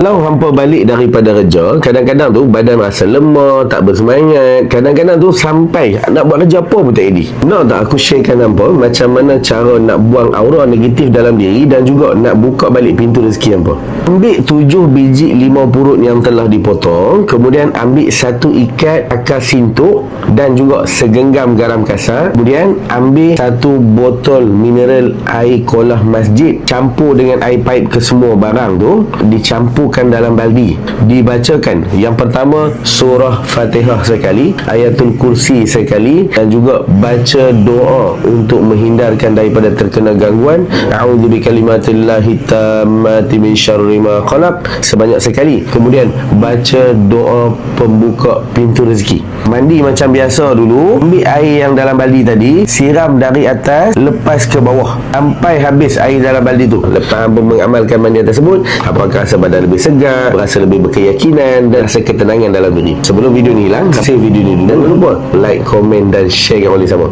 Kalau hampa balik daripada kerja, kadang-kadang tu badan rasa lemah, tak bersemangat. Kadang-kadang tu sampai nak buat kerja apa pun tak jadi. Nak tak aku sharekan hampa macam mana cara nak buang aura negatif dalam diri dan juga nak buka balik pintu rezeki hampa. Ambil 7 biji limau purut yang telah dipotong, kemudian ambil 1 ikat akar sintuk dan juga segenggam garam kasar. Kemudian ambil 1 botol mineral air kolah masjid, campur dengan air paip ke semua barang tu, dicampurkan dalam baldi, dibacakan yang pertama surah Fatihah sekali, ayatul kursi sekali, dan juga baca doa untuk menghindarkan daripada terkena gangguan, a'udzu bikalimatillahi tammati min syarri ma khalaq, sebanyak sekali. Kemudian baca doa pembuka pintu rezeki. Mandi macam biasa dulu, ambil air yang dalam baldi tadi, siram dari atas lepas ke bawah sampai habis air dalam baldi tu. Lepas mengamalkan mandi tersebut, apakah rasa badan lebih segar, rasa lebih berkeyakinan dan rasa ketenangan dalam diri. Sebelum video ni hilang, save video ni dulu dan jangan lupa like, komen dan share oleh sama.